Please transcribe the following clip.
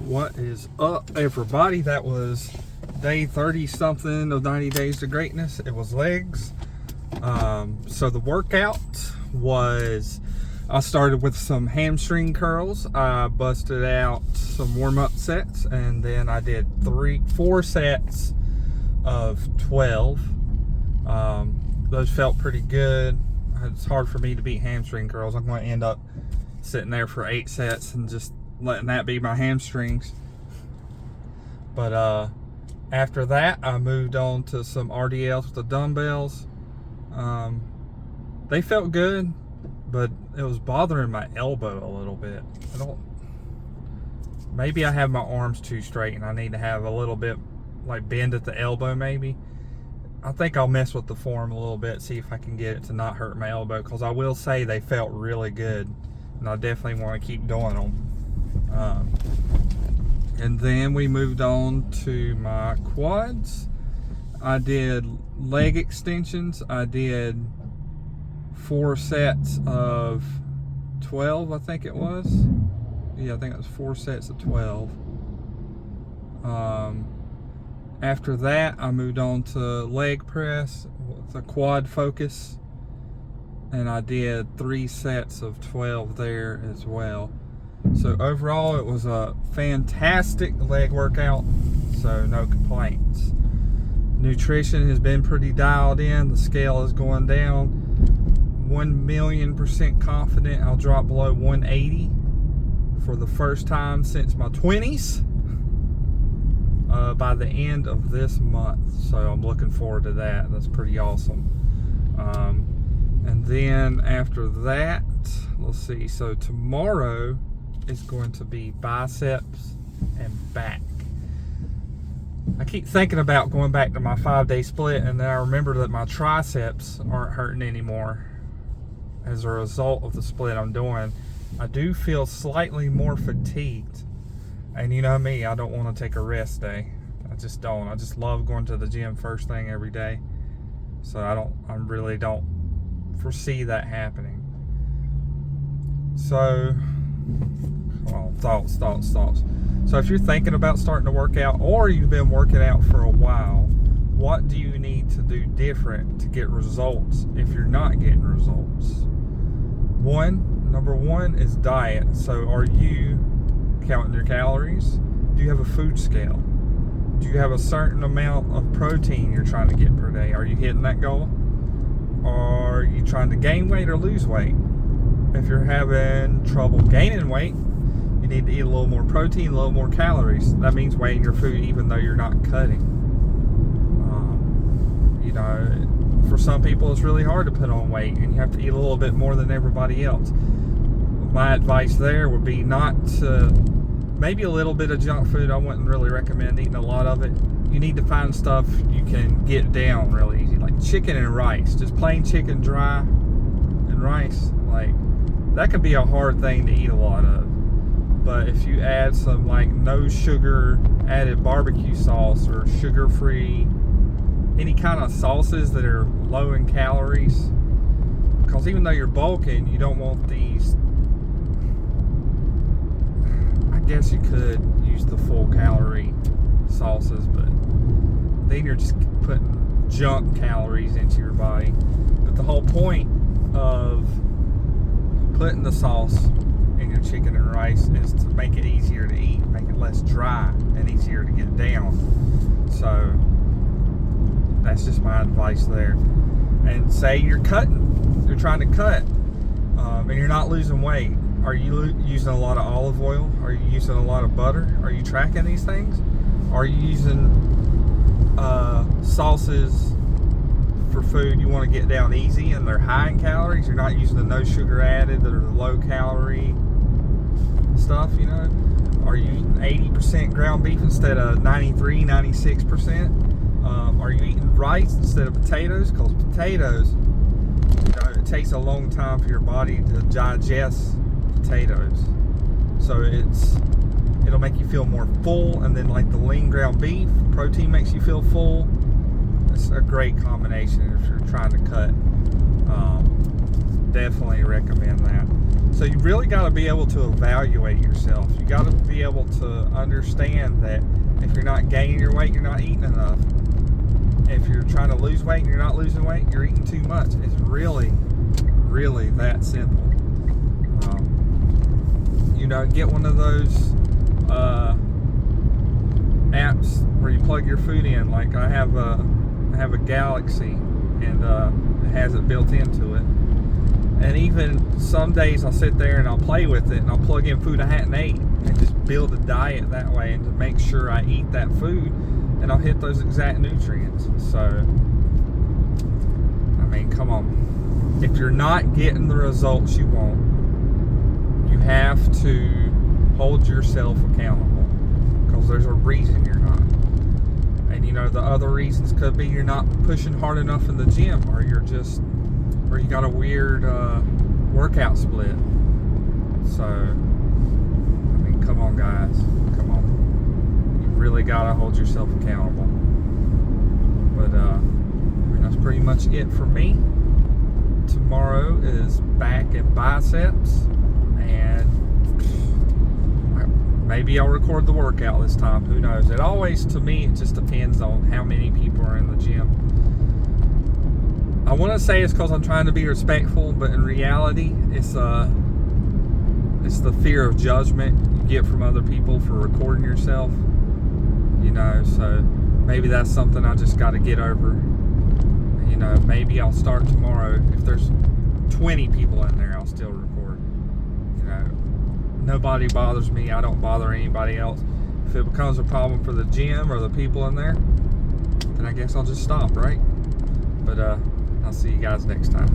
What is up, everybody? That was day 30 something of 90 days to greatness. It was legs. So the workout was, I started with some hamstring curls. I busted out some warm-up sets, and then I did 4 sets of 12. Those felt pretty good. It's hard for me to beat hamstring curls. I'm going to end up sitting there for 8 sets and just letting that be my hamstrings. But after that, I moved on to some RDLs with the dumbbells. They felt good, but it was bothering my elbow a little bit. Maybe I have my arms too straight and I need to have a little bit like bend at the elbow maybe. I think I'll mess with the form a little bit, see if I can get it to not hurt my elbow, because I will say they felt really good and I definitely want to keep doing them. And then we moved on to my quads. I did leg extensions. I did 4 sets of 12, I think it was. Yeah, I think it was 4 sets of 12. After that, I moved on to leg press with a quad focus, and I did 3 sets of 12 there as well. So overall, it was a fantastic leg workout, so no complaints. Nutrition has been pretty dialed in. The scale is going down. 1,000,000% confident I'll drop below 180 for the first time since my 20s by the end of this month. So I'm looking forward to that. That's pretty awesome. And then after that, let's see. So tomorrow is going to be biceps and back. I keep thinking about going back to my 5-day split, and then I remember that my triceps aren't hurting anymore as a result of the split I'm doing. I do feel slightly more fatigued, and you know me, I don't want to take a rest day. I just don't. I just love going to the gym first thing every day, so I really don't foresee that happening. So thoughts. So if you're thinking about starting to work out, or you've been working out for a while, what do you need to do different to get results if you're not getting results? Number one is diet. So are you counting your calories? Do you have a food scale? Do you have a certain amount of protein you're trying to get per day? Are you hitting that goal? Or are you trying to gain weight or lose weight? If you're having trouble gaining weight, you need to eat a little more protein, a little more calories. That means weighing your food even though you're not cutting. For some people it's really hard to put on weight, and you have to eat a little bit more than everybody else. My advice there would be maybe a little bit of junk food. I wouldn't really recommend eating a lot of it. You need to find stuff you can get down really easy, like chicken and rice. Just plain chicken, dry, and rice. Like, that could be a hard thing to eat a lot of. But if you add some like no sugar added barbecue sauce or sugar-free, any kind of sauces that are low in calories, because even though you're bulking, you don't want these. I guess you could use the full calorie sauces, but then you're just putting junk calories into your body. But the whole point of putting the sauce in your chicken and rice is to make it easier to eat, make it less dry and easier to get down. So that's just my advice there. And say you're trying to cut, and you're not losing weight. Are you using a lot of olive oil? Are you using a lot of butter? Are you tracking these things? Are you using sauces for food you want to get down easy and they're high in calories? You're not using the no sugar added that are the low calorie stuff, Are you eating 80% ground beef instead of 93, 96%? Are you eating rice instead of potatoes? Because potatoes, it takes a long time for your body to digest potatoes. So it'll make you feel more full, and then like the lean ground beef, protein makes you feel full. It's a great combination if you're trying to cut. Definitely recommend that. So you really got to be able to evaluate yourself. You got to be able to understand that if you're not gaining your weight, you're not eating enough. If you're trying to lose weight and you're not losing weight, you're eating too much. It's really, really that simple. Get one of those apps where you plug your food in. Like I have a Galaxy, and it has it built into it. And even some days I'll sit there and I'll play with it, and I'll plug in food I hadn't ate and just build a diet that way, and to make sure I eat that food and I'll hit those exact nutrients. So, I mean, come on. If you're not getting the results you want, you have to hold yourself accountable, because there's a reason you're not. And the other reasons could be you're not pushing hard enough in the gym, or you got a weird workout split. So, I mean, come on, guys. Come on. You really got to hold yourself accountable. But, that's pretty much it for me. Tomorrow is back and biceps. And maybe I'll record the workout this time. Who knows? It always, to me, it just depends on how many people are in the gym. I want to say it's because I'm trying to be respectful, but in reality, it's the fear of judgment you get from other people for recording yourself. So maybe that's something I just got to get over. Maybe I'll start tomorrow. If there's 20 people in there, I'll still record. Nobody bothers me. I don't bother anybody else. If it becomes a problem for the gym or the people in there, then I guess I'll just stop, right? But I'll see you guys next time.